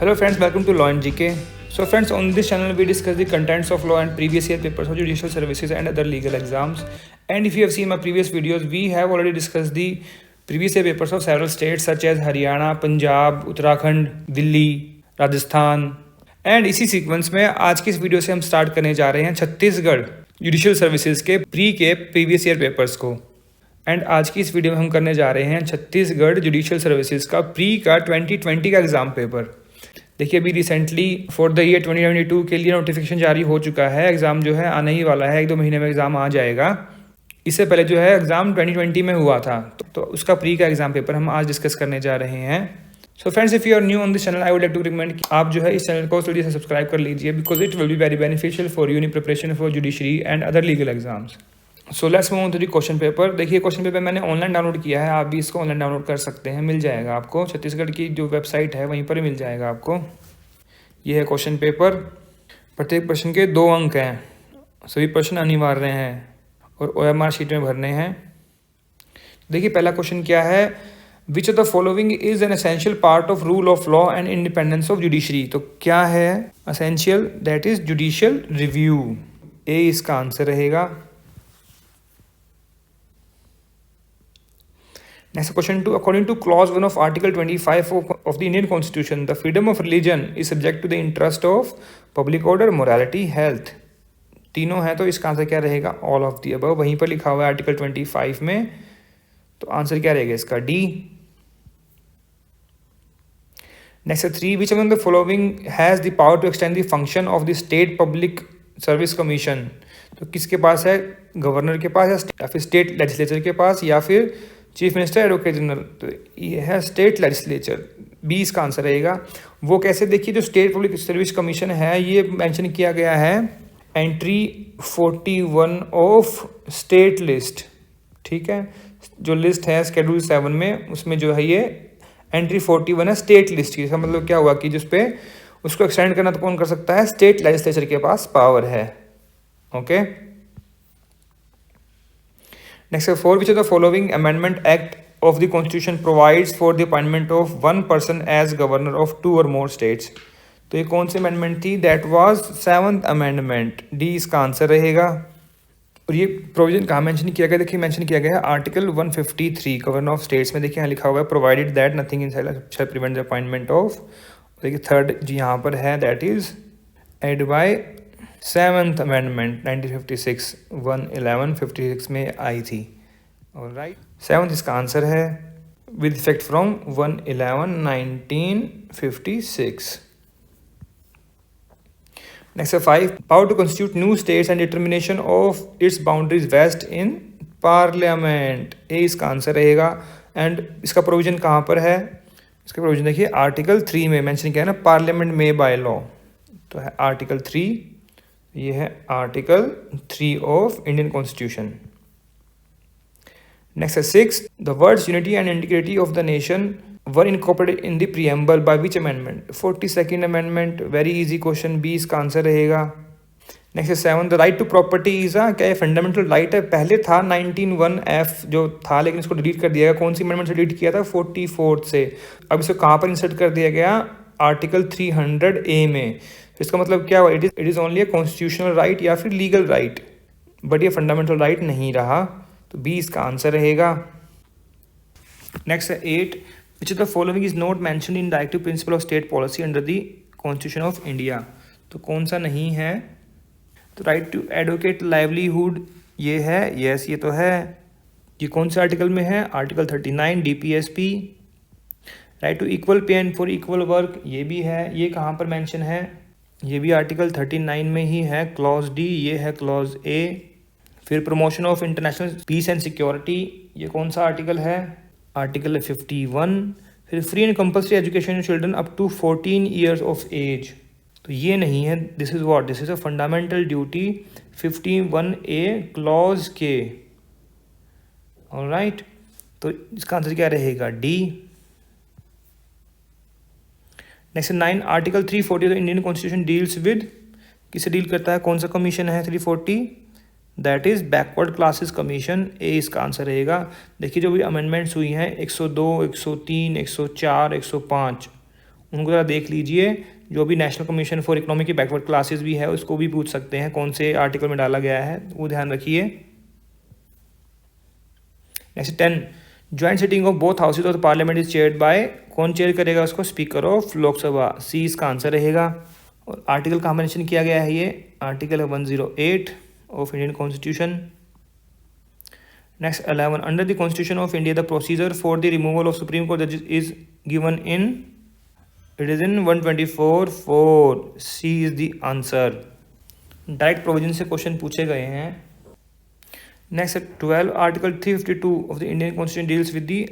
Hello friends, welcome to Law and GK. So friends, on this channel we discuss the contents of law and previous year papers of judicial services and other legal exams. And if you have seen my previous videos, we have already discussed the previous year papers of several states such as Haryana, Punjab, Uttarakhand, Delhi, Rajasthan. And इसी sequence में आज की इस video से हम start करने जा रहे हैं छत्तीसगढ़ जुडिशियल सर्विसेज के प्रीवियस ईयर पेपर्स को। एंड आज की इस वीडियो में हम करने जा रहे हैं छत्तीसगढ़ जुडिशियल सर्विसेज का 2020 का एग्जाम पेपर। देखिए अभी रिसेंटली फॉर द ईयर 2022 के लिए नोटिफिकेशन जारी हो चुका है। एग्ज़ाम जो है आने ही वाला है, 1-2 महीने में एग्ज़ाम आ जाएगा। इससे पहले जो है एग्ज़ाम 2020 में हुआ था, तो उसका प्री का एग्ज़ाम पेपर हम आज डिस्कस करने जा रहे हैं। So friends, if you are new on this channel, I would like to recommend आप जो है इस चैनल को जल्दी से सब्सक्राइब कर लीजिए, because it will be very beneficial for you in preparation for judiciary and other legal exams. So let's move on to the question paper. देखिए क्वेश्चन पेपर मैंने ऑनलाइन डाउनलोड किया है, आप भी इसको ऑनलाइन डाउनलोड कर सकते हैं, मिल जाएगा आपको। छत्तीसगढ़ की जो वेबसाइट है वहीं पर मिल जाएगा आपको। ये है क्वेश्चन पेपर। प्रत्येक प्रश्न के 2 अंक हैं, सभी प्रश्न अनिवार्य हैं और OMR शीट में भरने हैं। देखिए पहला क्वेश्चन क्या है, which of the following is an essential part of rule of law and independence of judiciary. तो क्या है essential? That is judicial review. A इसका आंसर रहेगा। Next question 2. According to clause 1 of Article 25 of the Indian Constitution, the freedom of religion is subject to the interest of public order, morality, health. तीनों है तो इसका answer क्या रहेगा? All of the above। वहीं पर लिखा हुआ है आर्टिकल 25 में, तो आंसर क्या रहेगा इसका? D। Next 3. Which among the following has the power to extend the function of the State Public Service Commission? तो किसके पास है? गवर्नर के पास या फिर स्टेट लेजिस्लेचर के पास या फिर चीफ मिनिस्टर, एडवोकेट जनरल। तो ये है स्टेट लेजिस्लेचर। बी इसका आंसर रहेगा। वो कैसे? देखिए जो स्टेट पब्लिक सर्विस कमीशन है ये मेंशन किया गया है एंट्री 41 ऑफ स्टेट लिस्ट। ठीक है, जो लिस्ट है शेड्यूल 7 में, उसमें जो है ये एंट्री 41 है स्टेट लिस्ट की। इसका मतलब क्या हुआ कि जिस पे उसको एक्सटेंड करना तो कौन कर सकता है? स्टेट लेजिस्लेचर के पास पावर है। Okay. Next 4. Which of the following amendment act of the constitution provides for the appointment of one person as governor of 2 or more states? तो ये कौन सी अमेंडमेंट थी? That was 7th amendment. D इसका answer रहेगा। और ये provision कहाँ mention किया गया? देखिए मेंशन किया गया है आर्टिकल 153 गवर्नर ऑफ स्टेट्स में। देखिए यहाँ लिखा हुआ है provided that nothing in shall prevent the appointment of. देखिए 3rd जी यहाँ पर है, that is add by 7th amendment 1956 1/11/56 में आई थी। ऑलराइट, 7th इसका आंसर है with effect from 1/11/1956। Next 5. Power to constitute new states and determination of its boundaries vest in parliament. A इसका answer रहेगा। एंड इसका प्रोविजन कहाँ पर है? इसका प्रोविजन देखिए आर्टिकल 3 में मेंशन किया है ना, पार्लियामेंट में बाय लॉ। तो है आर्टिकल 3, ये है article 3 of Indian constitution. Next है 6. The words unity and integrity of the nation were incorporated in the preamble by which amendment? 42nd amendment. Very easy question, B इसका answer रहेगा। Next है 7. The right to property is क्या fundamental right है? पहले था 19(1)(f) जो था, लेकिन इसको डिलीट कर दिया गया। कौन सी अमेंडमेंट से डिलीट किया था? 44th से। अब इसको कहाँ पर इंसर्ट कर दिया गया? आर्टिकल 300A में। तो इसका मतलब क्या हुआ? It is only a constitutional right या फिर लीगल राइट, बट ये फंडामेंटल राइट नहीं रहा। तो बी इसका आंसर रहेगा। नेक्स्ट है 8. विच of the following is not mentioned in directive principle of state policy under the constitution of India? तो कौन सा नहीं है? तो राइट टू एडवोकेट लाइवलीहुड ये है, यस ये तो है। ये कौन से आर्टिकल में है? Article 39 DPSP। Right to equal pay and for equal work ये भी है। ये कहाँ पर मेंशन है? ये भी आर्टिकल 39 में ही है, क्लॉज डी। ये है क्लॉज ए। फिर promotion of international peace and security, ये कौन सा आर्टिकल है? आर्टिकल 51। फिर free and compulsory education children up to 14 years of age, तो ये नहीं है। This is what? This is a fundamental duty 51A clause K. Alright, तो इसका आंसर क्या रहेगा? D. Next 9. Article 340 of Indian constitution deals with, किसे deal करता है? कौन सा कमीशन है 340? That is backward classes commission. A इसका आंसर रहेगा। देखिए जो भी अमेंडमेंट्स हुई हैं 102, 103, 104, 105, उनको ज़रा देख लीजिए। जो भी national commission for economic backward classes भी है उसको भी पूछ सकते हैं कौन से आर्टिकल में डाला गया है, वो ध्यान रखिए। Next 10, joint sitting of both houses of the parliament is chaired by, कौन चेयर करेगा उसको? Speaker of Lok Sabha. सी इसका आंसर रहेगा। और आर्टिकल कहाँ मेंशन किया गया है? ये article 108 of Indian constitution. Next 11, under the constitution of India the procedure for the removal of supreme court जजेस is given in, it is in 124(4). C is the answer. Direct provision से question पूछे गए हैं। Next 12, article 352 of the Indian constitution deals with the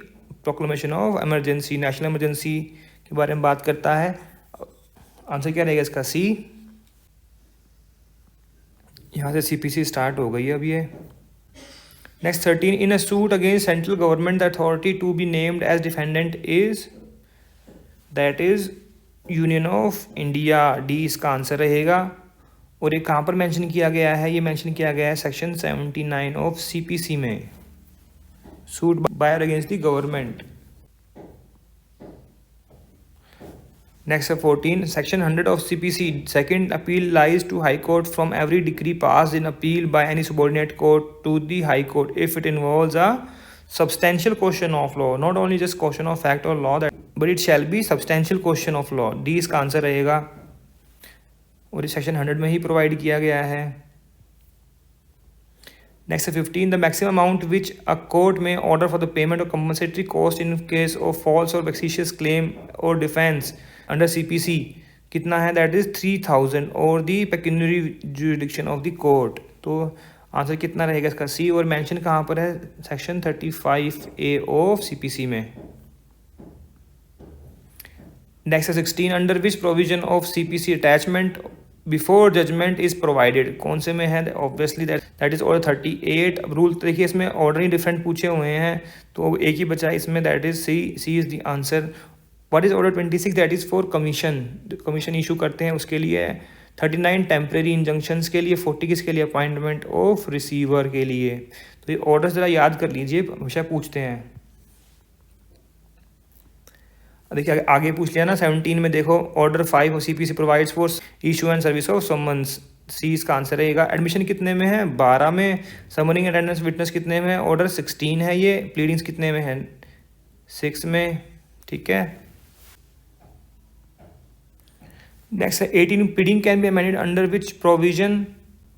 proclamation of emergency, national emergency के बारे में बात करता है। आंसर क्या रहेगा इसका? सी। यहाँ से सीपीसी स्टार्ट हो गई है अब ये। Next 13, in a suit against central government the authority to be named as defendant is, that is union of India. D इसका आंसर रहेगा। और ये कहाँ पर मेंशन किया गया है? ये मेंशन किया गया है सेक्शन 79 ऑफ सीपीसी में, suit by against the government. Next 14, section 100 of CPC, second appeal lies to High Court from every decree passed in appeal by any subordinate court to the High Court if it involves a substantial question of law, not only just question of fact or law, but it shall be substantial question of law. D इसका answer रहेगा। और इस section 100 में ही provide किया गया है। Next 15, the maximum amount which a court may order for the payment of compensatory cost in case of false or vexatious claim or defense under CPC कितना है? दैट इज 3000 और the pecuniary jurisdiction of the court. तो answer कितना रहेगा इसका? C. और mention कहाँ पर है? सेक्शन 35A ऑफ CPC में। Next 16, under which provision of CPC attachment before judgment is provided, कौन से में है? Obviously that is order 38। अब रूल देखिए, इसमें ऑर्डर ही डिफरेंट पूछे हुए हैं तो एक ही बचा है इसमें, that is C. C is the answer. What is order 26? That is for commission, commission issue करते हैं उसके लिए। 39 टेम्परेरी इंजंक्शंस के लिए। 40 किसके लिए? अपॉइंटमेंट ऑफ रिसीवर के लिए। तो ये ऑर्डर ज़रा याद कर लीजिए, हमेशा पूछते हैं। देखिए आगे पूछ लिया ना 17 में, देखो order 5 CPC provides for issue and service of summons. C इसका आंसर रहेगा। एडमिशन कितने में है? 12 में। समनिंग अटेंडेंस विटनेस कितने में है? ऑर्डर 16 है ये। प्लीडिंग्स कितने में है? 6 में। ठीक है। Next 18, pleading can be amended under which provision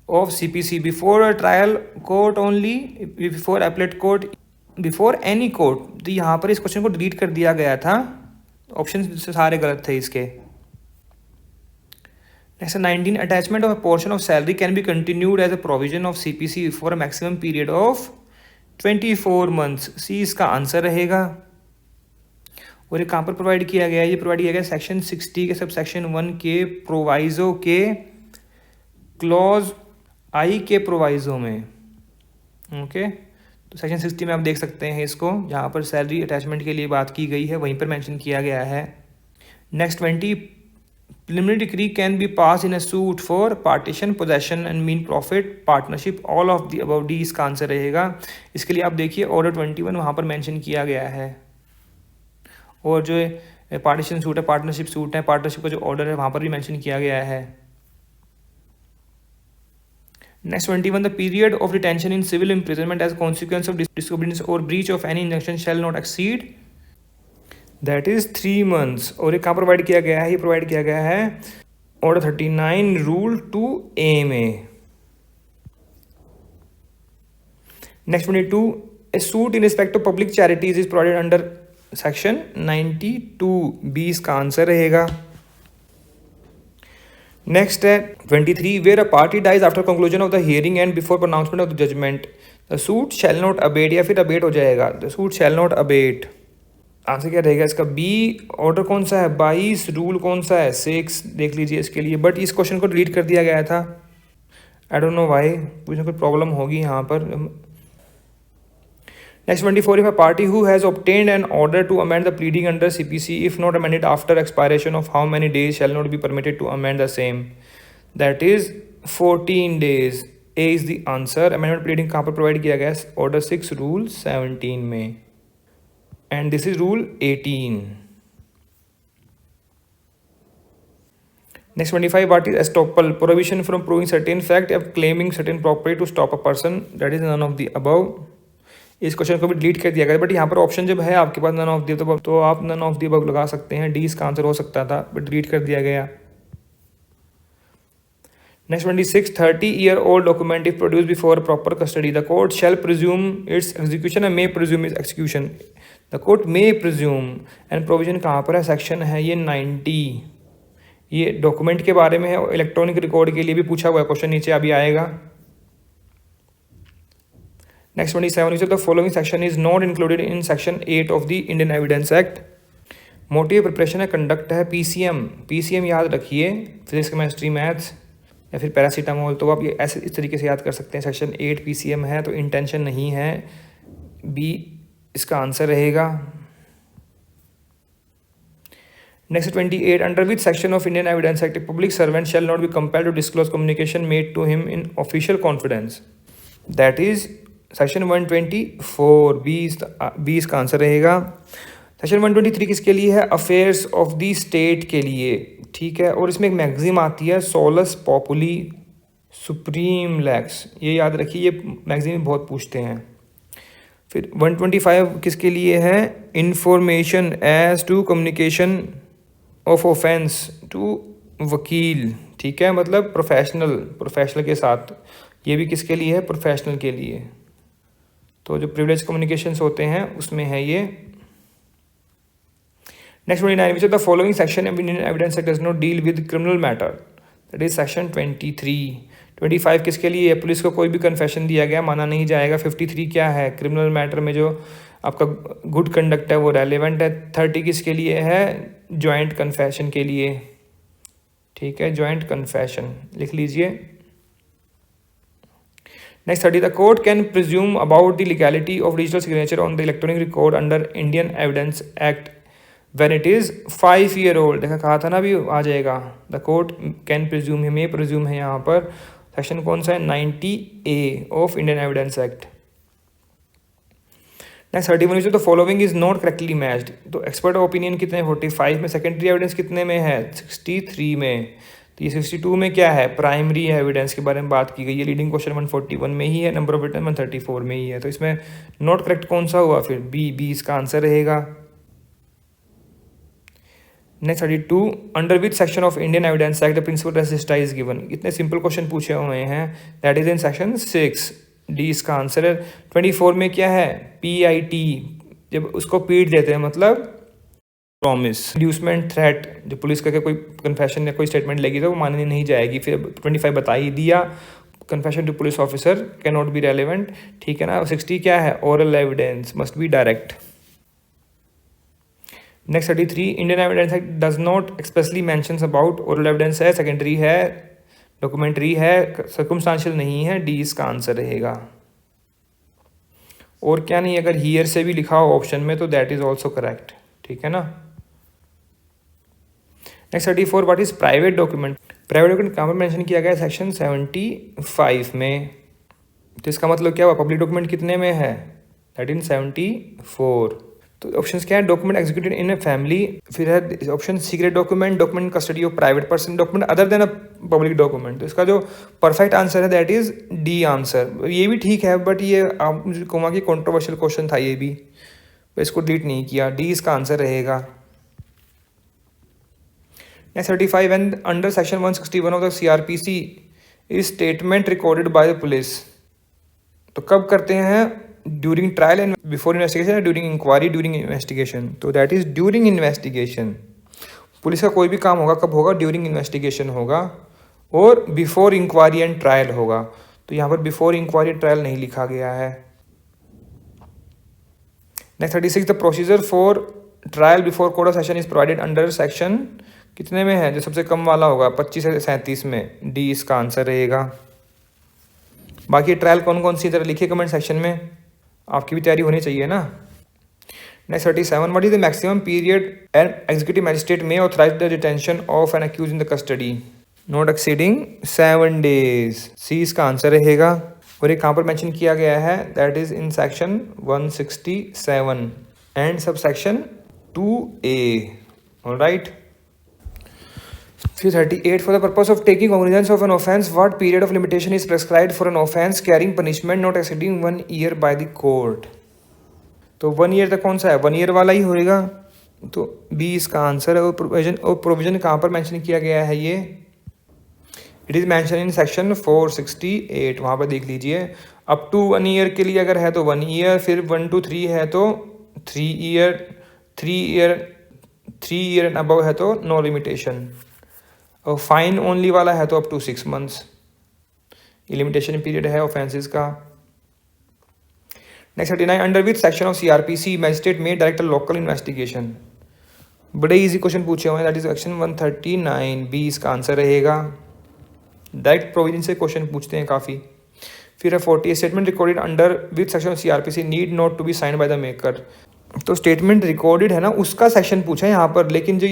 of CPC? Before trial court only, before appellate court, before any court. तो यहाँ पर इस क्वेश्चन को डिलीट कर दिया गया था, ऑप्शन सारे गलत थे इसके। Next 19, attachment of a portion of salary can be continued as a provision of CPC for a maximum period of 24 months. C इसका आंसर रहेगा। और ये कहाँ पर प्रोवाइड किया गया है? ये प्रोवाइड किया गया सेक्शन 60 के सब सेक्शन 1 के प्रोवाइजो के क्लॉज आई के प्रोवाइजो में। ओके, तो सेक्शन 60 में आप देख सकते हैं इसको, जहाँ पर सैलरी अटैचमेंट के लिए बात की गई है वहीं पर मेंशन किया गया है। Next 20, preliminary decree can be pass in a suit for partition, possession and mean profit, partnership, all of the above. D इसका आंसर रहेगा। इसके लिए आप देखिए ऑर्डर 21 वहाँ पर मेंशन किया गया है। और जो पार्टीशन सूट है, पार्टनरशिप सूट है, पार्टनरशिप का जो ऑर्डर है वहाँ पर भी मेंशन किया गया है। Next 21, the period of detention in civil imprisonment as a consequence of disobedience or breach of any injunction shall not exceed, that is 3 months। और ये कहाँ प्रोवाइड किया गया है? ये प्रोवाइड किया गया है ऑर्डर 39 रूल 2A में। Next 22, a suit in respect of public charities is provided under section 92B। इसका आंसर रहेगा। नेक्स्ट है 23, where a party dies after conclusion of the hearing and before pronouncement of the judgment the suit shall not abate, या फिर abate हो जाएगा, the suit shall not abate. Answer क्या रहेगा इसका? बी। ऑर्डर कौन सा है? 22। रूल कौन सा है? 6। देख लीजिए इसके लिए, बट इस क्वेश्चन को डिलीट कर दिया गया था। आई डोंट नो व्हाई, कुछ ना कुछ प्रॉब्लम होगी यहाँ पर। Next 24, if a party who has obtained an order to amend the pleading under CPC, if not amended after expiration of how many days, shall not be permitted to amend the same, that is 14 days। A is the answer। amendment pleading कहाँ पर provide किया गया है? Order 6 rule 17 में, and this is rule 18। Next 25, what is estoppel? Prohibition from proving certain fact of claiming certain property to stop a person. That is none of the above. इस question को भी delete कर दिया गया, but यहाँ पर option जब है आपके पास नन ऑफ दी above, तो आप नन ऑफ दी above लगा सकते हैं. डी इसका आंसर हो सकता था, बट डिलीट कर दिया गया. Next 26, 30-year-old document if produced before proper custody, the court shall presume its execution and may presume its execution. The court may presume, and provision कहाँ पर है? सेक्शन है ये 90. ये डॉक्यूमेंट के बारे में है, इलेक्ट्रॉनिक रिकॉर्ड के लिए भी पूछा हुआ है क्वेश्चन, नीचे अभी आएगा. Next 27, the following section is not included in section 8 of the Indian evidence act. Motive preparation है, कंडक्ट है, पीसीएम. पीसीएम याद रखिए, फिजिक्स केमिस्ट्री मैथ्स या फिर पैरासीटामोल, तो आप ये ऐसे इस तरीके से याद कर सकते हैं. सेक्शन 8 पीसीएम है, तो इंटेंशन नहीं है. बी इसका आंसर रहेगा. Next 28, under which section of Indian Evidence Act a public servant shall not be compelled to disclose communication made to him in official confidence? That is section 124. B इसका answer रहेगा. Section 123 किसके लिए है? Affairs of the state के लिए, ठीक है. और इसमें एक मैगजीम आती है, सोलस पॉपुली सुप्रीम लेक्स, ये याद रखिए, ये मैगजीम बहुत पूछते हैं. फिर 125 किसके लिए है? Information as to communication of offence to वकील, ठीक है, मतलब प्रोफेशनल के साथ. ये भी किसके लिए है? प्रोफेशनल के लिए. तो जो प्रिविलेज कम्युनिकेशंस होते हैं उसमें है ये. Next 29, which of the following section of Indian evidence act does not deal with criminal matter? That is section 23. 25 किसके लिए है? पुलिस को कोई भी कन्फेशन दिया गया माना नहीं जाएगा. 53 क्या है? क्रिमिनल मैटर में जो आपका गुड कंडक्ट है वो रेलेवेंट है. 30 किसके लिए है? जॉइंट कन्फेशन के लिए, ठीक है, जॉइंट कन्फेशन लिख लीजिए. Next 30, the court can presume about the legality of digital signature on the electronic record under Indian evidence act when it is 5 year old. देखा, कहा था ना, अभी आ जाएगा. द कोर्ट कैन प्रिज्यूम है, मे प्रिज्यूम है यहाँ पर. सेक्शन कौन सा है? 90A of Indian evidence act. Next 31, तो following is not correctly matched. तो एक्सपर्ट ओपिनियन कितने? 45 में. सेकेंडरी एविडेंस कितने में है? 63 में. तो ये 62 में क्या है? प्राइमरी एविडेंस के बारे में बात की गई है. लीडिंग क्वेश्चन 141 में ही है, नंबर ऑफ रिटर्न 134 में ही है. तो इसमें नॉट करेक्ट कौन सा हुआ? फिर बी इसका आंसर रहेगा. Next 32, under which section of Indian evidence act the principle res gestae is given. इतने सिंपल क्वेश्चन पूछे हुए हैं. That is in section 6. D इसका आंसर है. 24 में क्या है? PIT. जब उसको पीट देते हैं मतलब प्रॉमिस, इंड्यूसमेंट, थ्रेट. जब पुलिस करके कोई कन्फेशन या कोई स्टेटमेंट लेगी तो वो माननी नहीं जाएगी. फिर 25 बता ही दिया, confession to police officer can not be relevant, ठीक है ना. 60 क्या है? Oral evidence must be direct. Next 33, Indian evidence act does not expressly mentions about oral evidence है, सेकेंडरी है, डॉक्यूमेंट्री है, सर्कमस्टांशियल नहीं है. डी इसका आंसर रहेगा. और क्या नहीं, अगर हियर से भी लिखा हो ऑप्शन में तो दैट इज ऑल्सो करेक्ट, ठीक है ना. Next 34, what is private document? Private document कहाँ पर मेंशन किया गया है? सेक्शन 75 में. तो इसका मतलब क्या हुआ? पब्लिक डॉक्यूमेंट कितने में है? That in 74. तो ऑप्शंस क्या है? Document executed in a family. फिर है option secret document, document custody of private person, document other than a public document. तो इसका जो परफेक्ट आंसर है दैट इज डी आंसर. ये भी ठीक है, बट ये आप मुझे कहूँगा कि कॉन्ट्रोवर्शियल क्वेश्चन था ये भी, तो इसको डिलीट नहीं किया. डी इसका आंसर रहेगा. Next 35, and under section 161 of the CRPC is statement recorded by the police. तो कब करते हैं? During trial and before investigation, during inquiry, during investigation. तो that is during investigation. Police का कोई भी काम होगा कब होगा? ड्यूरिंग इन्वेस्टिगेशन होगा और बिफोर इंक्वायरी एंड ट्रायल होगा. तो यहाँ पर बिफोर इंक्वायरी ट्रायल नहीं लिखा गया है. Next 36, the procedure for trial before court of session is provided under section कितने में है? जो सबसे कम वाला होगा 25 से 37 में. डी इसका आंसर रहेगा. बाकी ट्रायल कौन कौन सी तरह लिखिए कमेंट सेक्शन में, आपकी भी तैयारी होनी चाहिए ना. Next 37, what is the maximum period an executive magistrate may authorize the detention of an accused in the custody? Not exceeding 7 days. C इसका आंसर रहेगा. और ये कहाँ पर मेंशन किया गया है? That is in section 167 and sub section 2A. Alright. फिर 38 for the purpose of taking cognizance of an offence what period of limitation is prescribed for an offence carrying punishment not exceeding 1 year by the court. तो 1 year तक कौन सा है, 1 year वाला ही होएगा, तो B इसका आंसर है। और प्रोविजन कहाँ पर मेंशन किया गया है ये, it is mention in section 468, वहाँ पर देख लीजिए। अप टू 1 ईयर के लिए अगर है तो 1 ईयर, फिर 1 to 3 है तो 3 ईयर, 3 ईयर एंड अबव है तो नो लिमिटेशन, और फाइन ओनली वाला है तो अप टू 6 months ये लिमिटेशन पीरियड है ऑफेंसेस का। Next 39 under which section of CRPC magistrate may direct local investigation. बड़े इजी क्वेश्चन पूछे हुए हैं, दैट इज सेक्शन 139, बी इसका आंसर रहेगा। डायरेक्ट प्रोविजन से क्वेश्चन पूछते हैं काफ़ी। फिर है 40 statement recorded under which section of CRPC need not to be signed by the maker. तो स्टेटमेंट रिकॉर्डेड है ना, उसका सेक्शन पूछा है यहाँ पर, लेकिन जो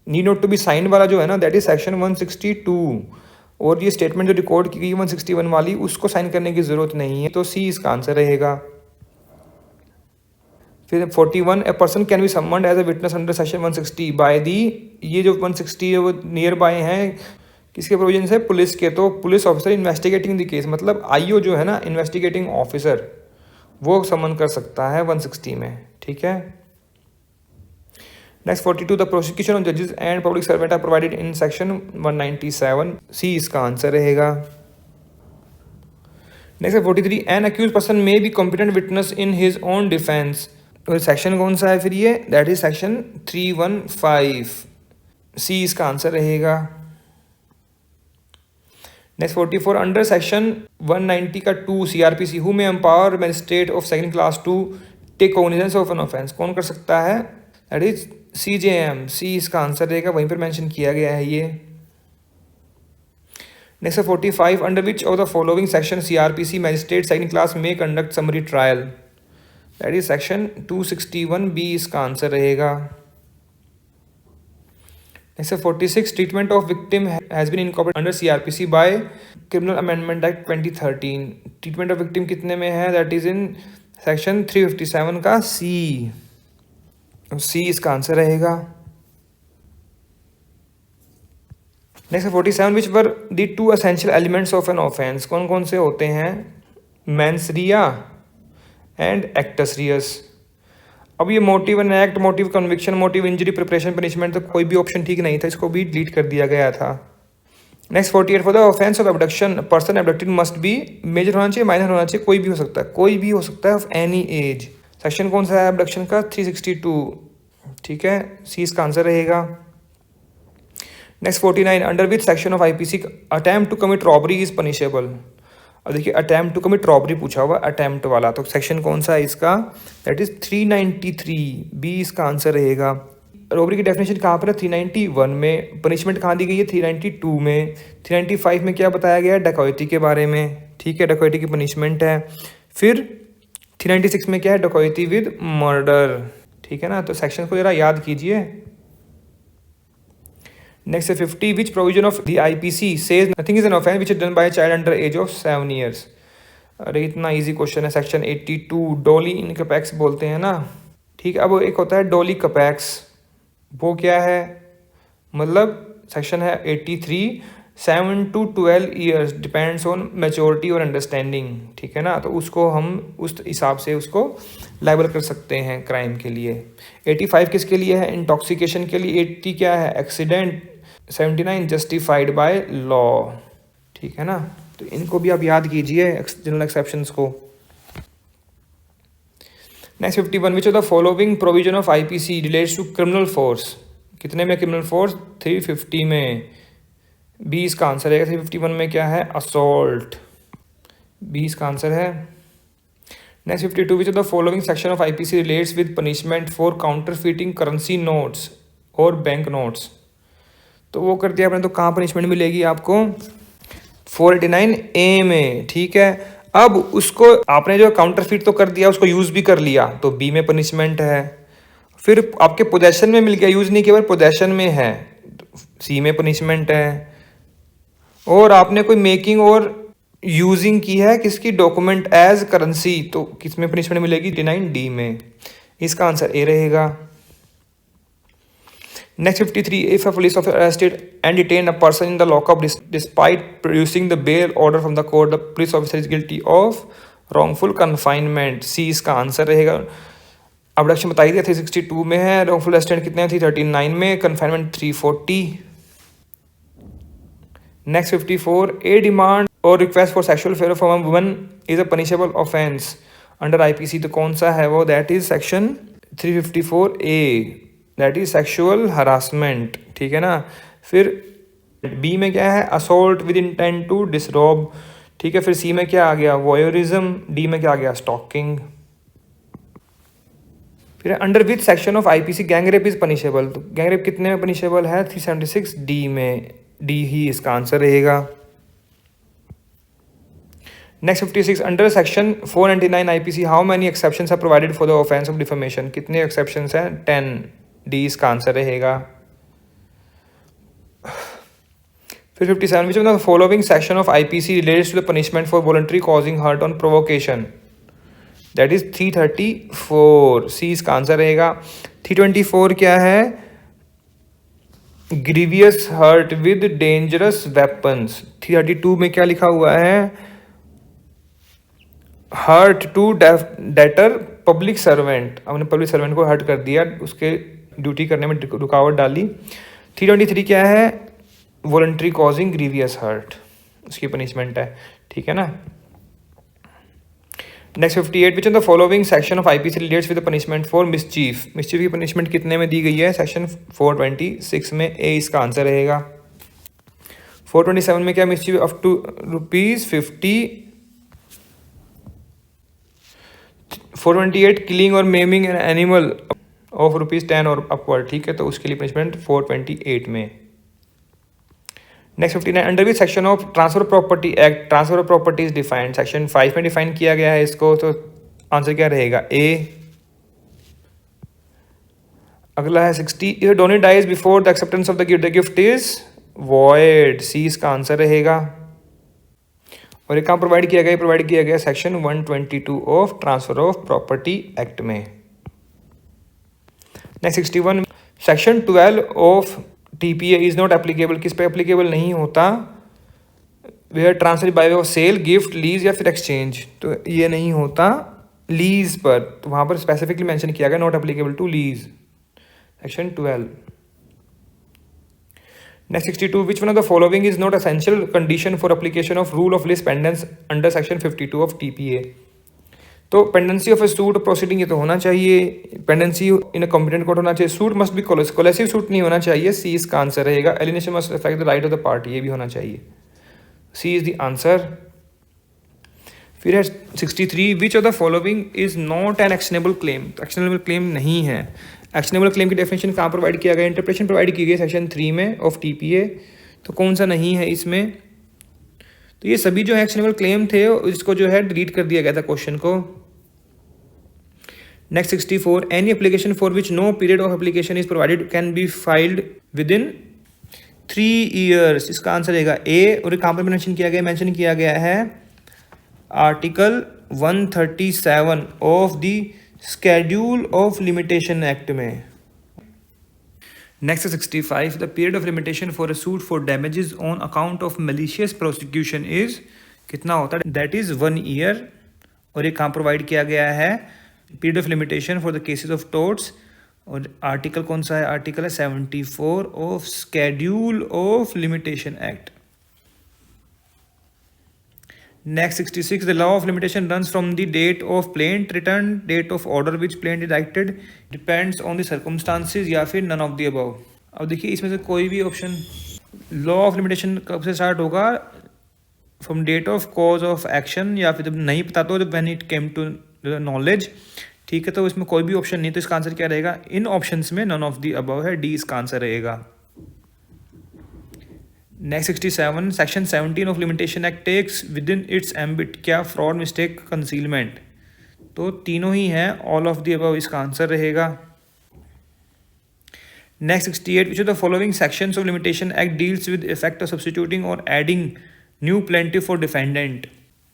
need not to be signed वाला जो है ना, दैट इज सेक्शन 162, और ये स्टेटमेंट जो रिकॉर्ड की गई 161 वाली, उसको साइन करने की जरूरत नहीं है, तो सी इसका आंसर रहेगा। फिर 41 a person can be summoned as a witness under section 160 by the, ये जो 160 है वो नियर बाय हैं किसके प्रोविजन से, पुलिस के। तो police officer investigating the case, मतलब आईओ जो है ना, इन्वेस्टिगेटिंग ऑफिसर, वो समन कर सकता है 160 में, ठीक है। नेक्स्ट 42 द प्रोसिक्यूशन ऑफ जजेस and public servant are provided in section 197, C इसका आंसर रहेगा। Next 43 an accused person may be competent witness in his own defence. तो सेक्शन कौन सा है फिर ये, दैट इज सेक्शन 315, सी इसका आंसर रहेगा। नेक्स्ट 44 अंडर सेक्शन 190 का 2 CRPC हु में empower magistrate of second class to take cognizance of an offence, कौन कर सकता है, दैट इज CJM, सी इसका आंसर रहेगा, वहीं पर मेंशन किया गया है ये। Next 45 under which of the following section CRPC magistrate second class may conduct summary trial, that is section 261, B इसका आंसर रहेगा। Next 46 treatment of victim has been incorporated under CRPC by criminal amendment act 2013, treatment of victim कितने में है, that is in section 357 का सी, सी इसका answer रहेगा। Next 47 which were the 2 essential elements of an offence, कौन कौन से होते हैं, mains Riya and acts Reis. अब ये motive and act, motive conviction, motive injury, preparation, punishment, तो कोई भी ऑप्शन ठीक नहीं था, इसको भी डिलीट कर दिया गया था। Next 48 for the offence of abduction person abducted must be, major होना चाहिए, माइनर होना चाहिए, कोई भी हो सकता है, कोई भी हो सकता है ऑफ एनी एज। सेक्शन कौन सा है एबडक्शन का, 362, ठीक है, सी इसका आंसर रहेगा। Next 49 under which section of IPC attempt to commit robbery is punishable. अब देखिए अटेम्प्ट टू कमिट रॉबरी पूछा हुआ, अटेम्प्ट वाला, तो सेक्शन कौन सा है इसका, दैट इज 393, बी इसका आंसर रहेगा। रॉबरी की डेफिनेशन कहाँ पर है, 391 में। पनिशमेंट कहाँ दी गई है, 392 में। 395 में क्या बताया गया है, डकैती के बारे में, ठीक है, डकैती की पनिशमेंट है। फिर 396 में क्या है, डकैती विद मर्डर, ठीक है ना, तो सेक्शन को जरा याद कीजिए। Next 50 which provision of the IPC says nothing is an offence which is done by child under as of 7 years। अरे इतना इजी क्वेश्चन है। सेक्शन 82 डोली इन कपैक्स बोलते हैं ना, ठीक है। अब एक होता है डोली कपैक्स, वो क्या है, मतलब सेक्शन है 83 7 to 12 years depends on maturity और अंडरस्टैंडिंग, ठीक है ना, तो उसको हम उस हिसाब से उसको लाइबल कर सकते हैं क्राइम के लिए। 85 किसके लिए है, इंटॉक्सिकेशन के लिए। 80 क्या है, एक्सीडेंट। 79 जस्टिफाइड बाय लॉ, ठीक है ना, तो इनको भी आप याद कीजिए जनरल एक्सेप्शंस को। Next 51 which of the following provision of IPC relates to criminal force, कितने में क्रिमिनल फोर्स, 350 में, बी इसका आंसर है। 351 में क्या है, असॉल्ट, बी इसका आंसर है। Next 52 which of the following section of IPC relates with punishment for counterfeiting currency notes और बैंक नोट्स, तो वो कर दिया आपने, तो कहाँ पनिशमेंट मिलेगी आपको, 489A में, ठीक है। अब उसको आपने जो काउंटरफीट तो कर दिया, उसको यूज़ भी कर लिया, तो बी में पनिशमेंट है। फिर आपके पोजेशन में मिल गया, यूज़ नहीं केवल पोजेशन में है, सी में पनिशमेंट है। और आपने कोई मेकिंग और यूजिंग की है किसकी, डॉक्यूमेंट एज करेंसी, तो किस में पनिशमेंट मिलेगी, 39D में, इसका आंसर ए रहेगा। Next 53, if a police officer arrested and detained a person in the lockup despite producing the bail order from the court, the police officer is guilty of wrongful confinement. C इसका answer रहेगा. Abduction बताई दिया 362 में है, wrongful arrest कितने हैं 339 में, confinement 340. Next 54, a demand or request for sexual favor from a woman is a punishable offence under IPC. तो कौन सा है वो? That is section 354A, that is sexual harassment. ठीक है ना. फिर B में क्या है? assault with intent to disrobe. ठीक है. फिर C में क्या आ गया? voyeurism. D में क्या आ गया? stalking. फिर under which section of IPC gang rape is punishable. तो गैंग रेप कितने में पनिशेबल है? 376 D में. D ही इसका आंसर रहेगा. Next 56, under section 499 IPC how many exceptions are provided for the offence of defamation. कितने एक्सेप्शंस हैं? 10. D इसका आंसर रहेगा. फिर 57, which of the following section of IPC relates to the punishment for voluntary causing hurt on provocation. That is 334. C इसका answer रहेगा. 324 क्या है? Grievous hurt with dangerous weapons. 332 में क्या लिखा हुआ है? Hurt to debtor public servant. हमने पब्लिक सर्वेंट को हर्ट कर दिया, उसके ड्यूटी करने में रुकावट डाली. 323 क्या है? वॉलंटरी कॉजिंग ग्रीवियस हर्ट, उसकी पनिशमेंट है. ठीक है ना. Next 58, which of the following section of IPC relates with the punishment for mischief. Mischief की पनिशमेंट कितने में दी गई है? सेक्शन 426 में. A इसका आंसर रहेगा. 427 में क्या? Mischief up to ₹50. 428, किलिंग और मेमिंग एन एनिमल ऑफ ₹10 और अपवर्ड. ठीक है. तो उसके लिए पनिशमेंट 428 में. Next 59, under which section of transfer property act transfer of property is defined. Section 5 में डिफाइन किया गया है इसको. तो आंसर क्या रहेगा? A. अगला है 60, if donate dies before the acceptance of the gift is void. C इसका आंसर रहेगा. और ये कहाँ प्रोवाइड किया गया? प्रोवाइड किया गया section 122 of transfer of property act में. Next 61, section 12 of TPA is not applicable. किस पे एप्लीकेबल नहीं होता? Where transfer by way of sale, gift, lease या फिर एक्सचेंज. तो ये नहीं होता लीज पर. तो वहाँ पर स्पेसिफिकली मेंशन किया गया not applicable to lease. Section 12. Next 62, which one of the following is not essential condition for application of rule of lis pendens under section 52 of TPA. तो pendency of a suit proceeding ये तो होना चाहिए. Pendency in a competent court होना चाहिए. Suit must be collusive suit नहीं होना चाहिए. C इसका आंसर रहेगा. Alienation must affect the right of the party, ये भी होना चाहिए. C is the answer. फिर है 63, विच of the following is not an actionable claim. Actionable claim नहीं है. एक्शनेबल क्लेम की डेफिनेशन कहाँ प्रोवाइड किया गया? इंटरप्रिटेशन प्रोवाइड की गई सेक्शन 3 में ऑफ TPA. तो कौन सा नहीं है इसमें? तो ये सभी जो है एक्शनेबल क्लेम थे, इसको जो है डिलीट कर दिया गया था क्वेश्चन को. Next 64, any application for which no period of application is provided can be filed within 3 years. इसका आंसर रहेगा A. और कहाँ पर मेंशन किया गया? मेंशन किया गया है article 137 of the schedule of limitation act में. Next 65, the period of limitation for a suit for damages on account of malicious prosecution is कितना होता है? That is 1 year. और ये कहाँ प्रोवाइड किया गया है? Period of limitation for the cases of torts. और आर्टिकल कौन सा है? आर्टिकल है 74 of schedule of limitation act. Next 66, the law of limitation runs from the date of plaint return, date of order which plaint is acted, depends on the circumstances या फिर none of the above. अब देखिए इसमें से कोई भी option. Law of limitation कब से स्टार्ट होगा? From date of cause of action, या फिर जब नहीं पता तो जब when it came to knowledge. ठीक है. तो इसमें कोई भी ऑप्शन नहीं. तो इसका आंसर क्या रहेगा? इन ऑप्शंस में नन ऑफ द अबव है. D इसका आंसर रहेगा. Next 67, section 17 of limitation act takes within its ambit क्या? Fraud, mistake, concealment. तो तीनों ही हैं. ऑल ऑफ द अबव इसका आंसर रहेगा. Next 68, which of the following sections of limitation act deals with effect of substituting और adding new plaintiff for defendant.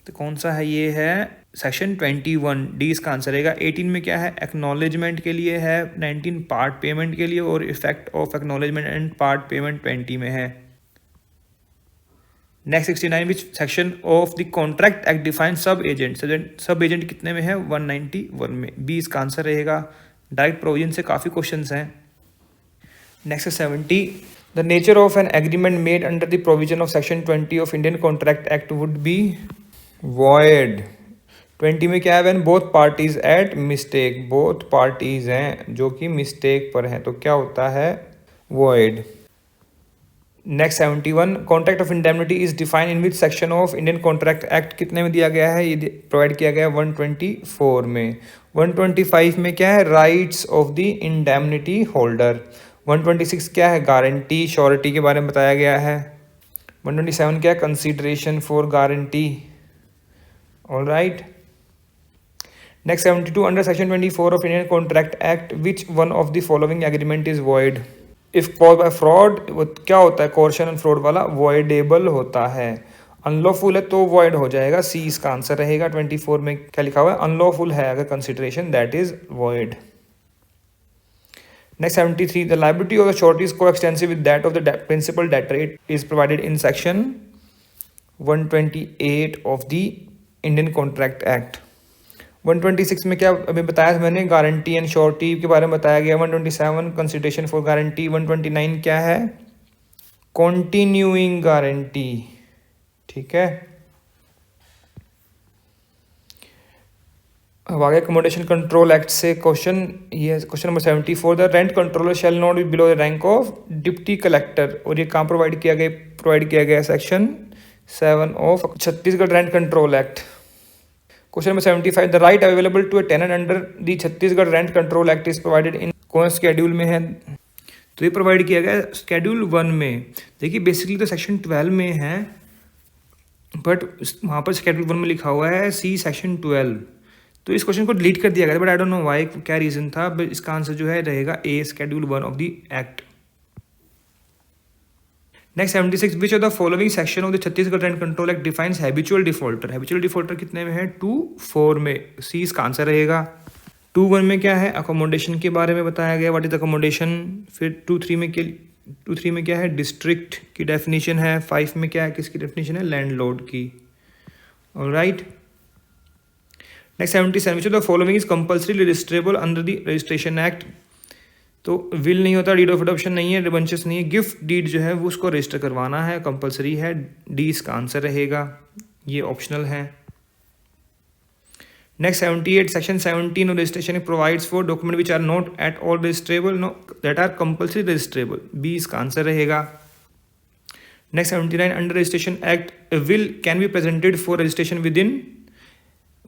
तो कौन सा है, ये है सेक्शन 21, डी इसका आंसर रहेगा। 18 में क्या है, एक्नॉलेजमेंट के लिए है, 19 पार्ट पेमेंट के लिए, और effect of acknowledgement and part payment 20 में है। Next 69, which section of the contract act define सब एजेंट, सब एजेंट कितने में है, 191 में, बी इसका आंसर रहेगा। डायरेक्ट प्रोविजन से काफ़ी क्वेश्चंस हैं। Next 70, the nature of an agreement made under the provision of section 20 of Indian contract act would be void. 20 में क्या है, when both parties at mistake, both parties हैं जो कि मिस्टेक पर हैं, तो क्या होता है, void. Next 71, contract of indemnity is defined in which section of Indian contract act, कितने में दिया गया है, ये प्रोवाइड किया गया है 124 में। 125 में क्या है, rights of the indemnity holder. 126 क्या है, गारंटी श्योरिटी के बारे में बताया गया है। 127 क्या है, consideration for guarantee. Alright. Next 72, under section 24 of Indian contract act which one of the following agreement is void if cause by fraud, वो क्या होता है, कोर्शन एंड फ्रॉड वाला वॉइडेबल होता है। अनलॉफुल है तो वॉइड हो जाएगा, सी इसका आंसर रहेगा। 24 में क्या लिखा हुआ है, अनलॉफुल है अगर consideration, that is void. Next 73, the liability of the surety is coextensive with that of the principal debtor, it is provided in section 128 of the Indian contract act. 126 में क्या अभी बताया था मैंने, गारंटी एंड श्योरिटी के बारे में बताया गया। 127 कंसिडरेशन फॉर गारंटी। 129 क्या है, कॉन्टिन्यूइंग गारंटी। ठीक है, अब आगे अकोमोडेशन कंट्रोल एक्ट से क्वेश्चन, ये question number 74, the rent controller shall not be below the rank of deputy collector, और ये कहाँ प्रोवाइड किया गया section 7 of Chhattisgarh rent control act. Question number 75, the right available to a tenant under the Chhattisgarh rent control act is provided in, कौन schedule में है, तो ये प्रोवाइड किया गया स्केड्यूल 1 में। देखिए बेसिकली तो सेक्शन 12 में है, बट वहाँ पर स्केड्यूल 1 में लिखा हुआ है सी सेक्शन 12, तो इस क्वेश्चन को डिलीट कर दिया गया, but I don't know why, क्या रीजन था, बट इसका आंसर जो है रहेगा A, schedule 1 of the act. Next 76, which of the following section of the Chhattisgarh rent control act defines habitual defaulter, habitual defaulter कितने में है, 2-4 में, सी इसका आंसर रहेगा। 2-1 में क्या है, अकोमोडेशन के बारे में बताया गया, व्हाट इज अकोमोडेशन। फिर 2-3 में क्या है, डिस्ट्रिक्ट की डेफिनेशन है। 5 में क्या है, किसकी डेफिनेशन है, लैंडलॉर्ड की। Alright. Next 77, which of the following is compulsory registrable under the registration act, तो विल नहीं होता, डीड ऑफ अडॉप्शन नहीं है, रिबंचेस नहीं है, गिफ्ट डीड जो है वो उसको रजिस्टर करवाना है, कंपलसरी है, डी इसका आंसर रहेगा, ये ऑप्शनल है। Next 78, section 17 of registration provides for document which are not at all registrable, no that are compulsory registrable, B इसका आंसर रहेगा। Next 79, under registration act will can be presented for registration within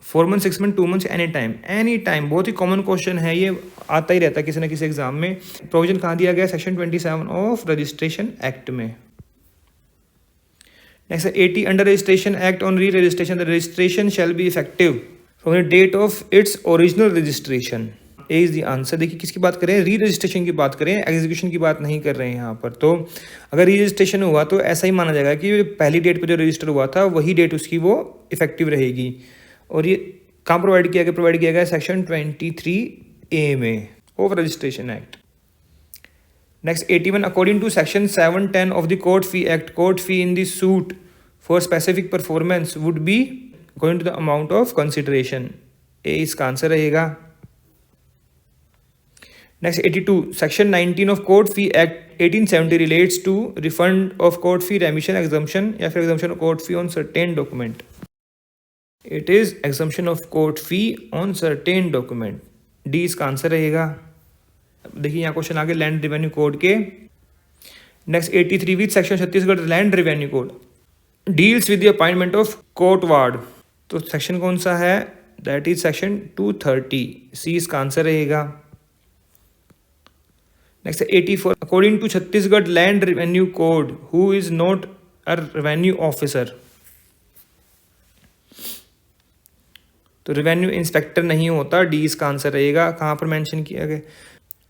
4 month, 6 month, 2 months, any time, बहुत ही common question है, ये आता ही रहता है किसी ना किसी एग्जाम में। प्रोविजन कहाँ दिया गया, सेक्शन 27 ऑफ रजिस्ट्रेशन एक्ट में। Next 80, under registration act on re registration the registration shall be effective from the date of its original registration, A is the answer. देखिए किसकी बात करें, री रजिस्ट्रेशन की बात करें, एग्जीक्यूशन की बात नहीं कर रहे हैं यहाँ पर। तो अगर री रजिस्ट्रेशन हुआ तो ऐसा ही माना जाएगा कि पहली डेट पर जो रजिस्टर हुआ था वही डेट उसकी वो इफेक्टिव रहेगी। और ये कहाँ प्रोवाइड किया गया सेक्शन 23A में of registration act. Next 81, according to section 710 of the court fee act, court fee in the suit for specific performance would be going to the amount of consideration, A इसका answer रहेगा। Next 82, section 19 of court fee act 1870 relates to refund of court fee, remission, exemption या फिर exemption of court fee on certain document, it is exemption of court fee on certain document, D इसका answer रहेगा। देखिए यहाँ question आगे land revenue code के। Next 83, which section Chhattisgarh land revenue code deals with the appointment of court ward, तो section कौन सा है, दैट इज सेक्शन 230, सी इसका आंसर रहेगा। Next 84, according to Chhattisgarh land revenue code who is not a revenue officer, तो revenue inspector नहीं होता, D इसका आंसर रहेगा। कहाँ पर मेंशन किया गया,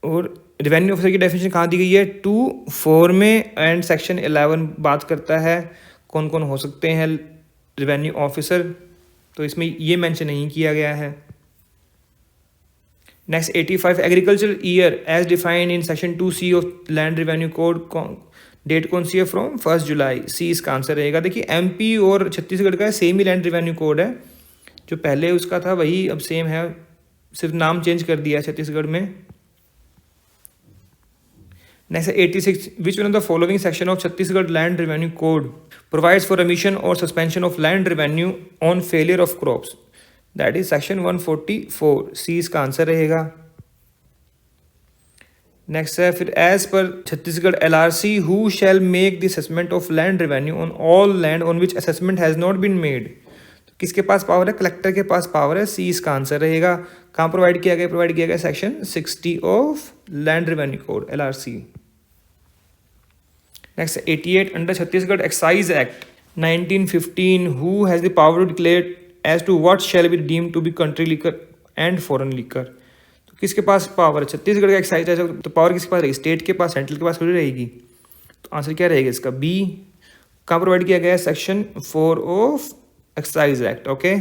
और रेवेन्यू ऑफिसर की डेफिनेशन कहाँ दी गई है, 2-4 में, एंड सेक्शन 11 बात करता है कौन कौन हो सकते हैं रेवेन्यू ऑफिसर, तो इसमें ये मेंशन नहीं किया गया है। Next 85 agriculture year as defined in section 2C of land revenue code, date कौन सी है? फ्रॉम 1 जुलाई। सी इसका आंसर रहेगा। देखिए MP और छत्तीसगढ़ का सेम ही लैंड रेवेन्यू कोड है, जो पहले उसका था वही अब सेम है, सिर्फ नाम चेंज कर दिया है छत्तीसगढ़ में। Next 86 which one of the following section of Chhattisgarh land revenue code provides for remission और suspension of land revenue on failure of crops, that is section 144। C इसका आंसर रहेगा। नेक्स्ट है फिर as per Chhattisgarh LRC who shall make the assessment of land revenue on all land on which assessment has not been made, तो किसके पास power है? Collector के पास power है। C इसका आंसर रहेगा। कहाँ प्रोवाइड किया गया? प्रोवाइड किया गया section 60 of land revenue code LRC। Next 88 under Chhattisgarh excise act 1915 who has the power to declare as to what shall be deemed to be country liquor and foreign liquor, तो किसके पास power है? छत्तीसगढ़ का excise है, तो power किसके पास रहेगी? State के पास, central के पास थोड़ी रहेगी। तो आंसर क्या रहेगा इसका? बी। कहाँ प्रोवाइड किया गया है? Section 4 of excise act. Okay.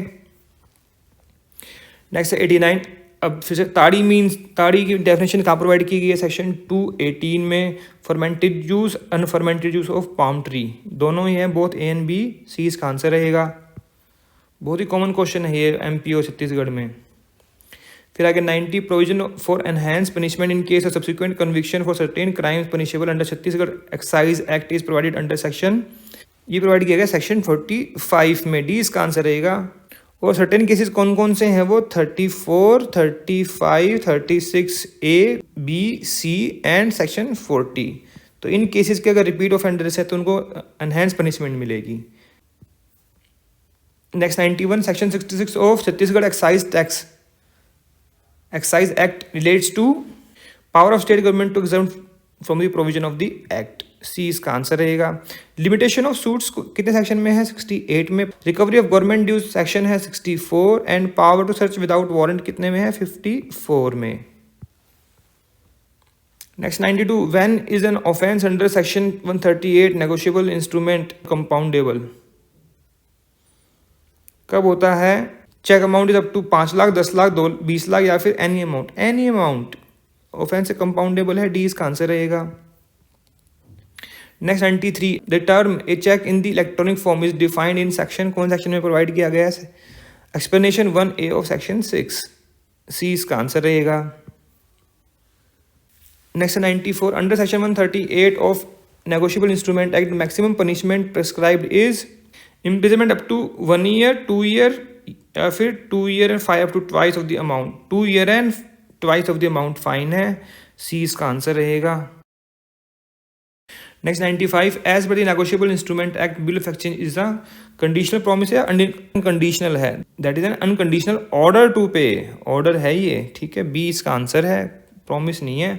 Next 89 अब फिर से ताड़ी मीन्स, ताड़ी की डेफिनेशन कहाँ प्रोवाइड की गई है? सेक्शन 218 में। Fermented juice, unfermented juice of palm tree, दोनों ही हैं, both A and B। C इसका आंसर रहेगा। बहुत ही कॉमन क्वेश्चन है ये MP और छत्तीसगढ़ में। फिर आगे 90 provision for enhance punishment in case of subsequent conviction for certain crimes punishable under Chhattisgarh excise act is provided under section, ये प्रोवाइड किया गया सेक्शन 45 में। डी इसका आंसर रहेगा। और सर्टेन केसेस कौन कौन से हैं? वो 34, 35, 36A, B, C and section 40। तो इन केसेस के अगर रिपीट ऑफेंडर्स है तो उनको एनहेंस पनिशमेंट मिलेगी। Next 91 section 66 of Chhattisgarh excise tax excise act relates to power of state government to exempt from the provision of the act. C इसका answer रहेगा। Limitation of suits कितने section में है? 68 में। Recovery of government dues section है 64 and power to search without warrant कितने में है? 54 में। Next 92 when is an offence under section 138 negotiable instrument compoundable, कब होता है? Cheque amount is up to 5 lakh, 10 lakh, 20 lakh या फिर any amount. Any amount offence से कंपाउंडेबल है। डी इसका आंसर रहेगा। Next 93 the term a cheque in the electronic form is defined in section, कौन सेक्शन में प्रोवाइड किया गया है? Explanation 1A of section 6। सी इसका आंसर रहेगा। Next 94 under section 138 of negotiable instrument act maximum punishment prescribed is imprisonment up to 1 year, 2 year या फिर 2 year and 5 up to twice of the amount. 2 year and twice of the amount fine है। C इसका answer रहेगा। Next 95 as per the negotiable instrument act bill of exchange is a conditional promise है, unconditional है, that is N unconditional order to पे। Order है ये, ठीक है। बी इसका आंसर है, प्रॉमिस नहीं है।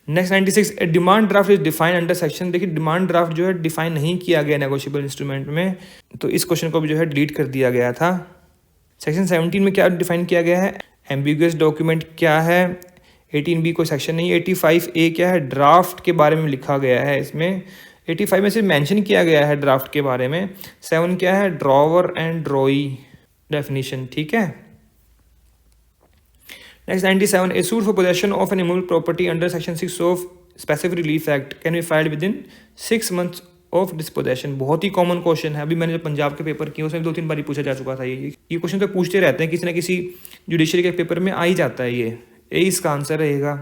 Next 96 demand draft is define under section, देखिए डिमांड ड्राफ्ट जो है डिफाइन नहीं किया गया नेगोशिएबल इंस्ट्रूमेंट में, तो इस क्वेश्चन को भी जो है डिलीट कर दिया गया था। सेक्शन 17 में क्या डिफाइन किया गया है? एम्बिगुअस डॉक्यूमेंट क्या है? 18B कोई सेक्शन नहीं। 85A क्या है? ड्राफ्ट के बारे में लिखा गया है इसमें। 85 में सिर्फ मेंशन किया गया है ड्राफ्ट के बारे में। 7 क्या है? ड्रॉवर एंड ड्रॉई डेफिनेशन, ठीक है। Next 97 A suit for possession of N immovable property under section 6 of specific relief act can be filed with in 6 months of disposition. बहुत ही कॉमन क्वेश्चन है, अभी मैंने जो पंजाब के पेपर किए उसमें 2-3 बार पूछा जा चुका था। ये क्वेश्चन तो पूछते रहते हैं, किसी ना किसी जुडिशरी के पेपर में आ ही जाता है ये। इसका आंसर रहेगा।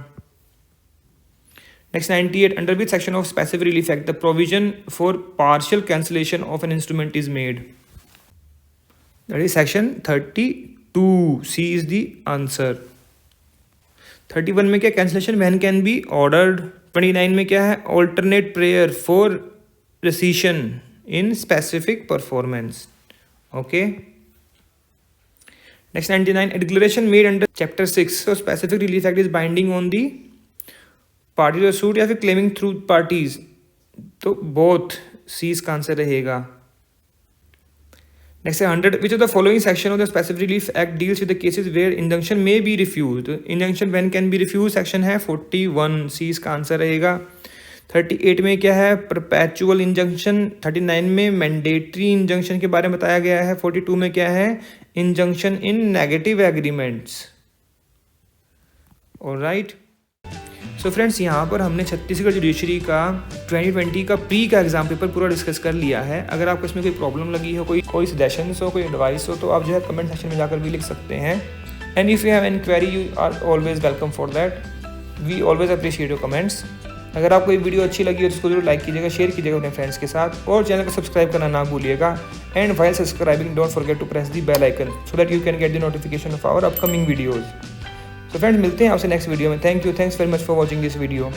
Next 98 under which section of specific relief act the provision for partial cancellation of an instrument is made, that is section 32। C is the answer. 31 में क्या? Cancellation when can be ordered. 29 में क्या है? Alternate prayer for rescission in specific performance. Okay. Next 99 a declaration made under chapter 6 so specific relief act is binding on the parties of suit या फिर claiming through parties, तो both। C इसका answer रहेगा। Next 100 which of the following section of the specific relief act deals with the cases where injunction may be refused। injunction when can be refused section है 41। C इसका answer रहेगा। 38 में क्या है, perpetual injunction. 39 में mandatory injunction के बारे में बताया गया है। 42 में क्या है, injunction in negative agreements. Alright, so friends यहाँ पर हमने छत्तीसगढ़ जुडिशरी का 2020 का प्री का एग्जाम पेपर पूरा डिस्कस कर लिया है। अगर आपको इसमें कोई प्रॉब्लम लगी हो, कोई सजेशंस हो, कोई एडवाइस हो, तो आप जो है कमेंट सेक्शन में जाकर भी लिख सकते हैं। And if you have any query you are always welcome for that, we always appreciate your comments. अगर आपको ये वीडियो अच्छी लगी हो तो उसको जरूर लाइक कीजिएगा, शेयर कीजिएगा अपने फ्रेंड्स के साथ, और चैनल को सब्सक्राइब करना ना भूलिएगा। And while subscribing don't forget to press the bell icon so that you can get the notification of our upcoming videos. तो फ्रेंड्स मिलते हैं आपसे नेक्स्ट वीडियो में। Thank you, thanks very much for watching this video.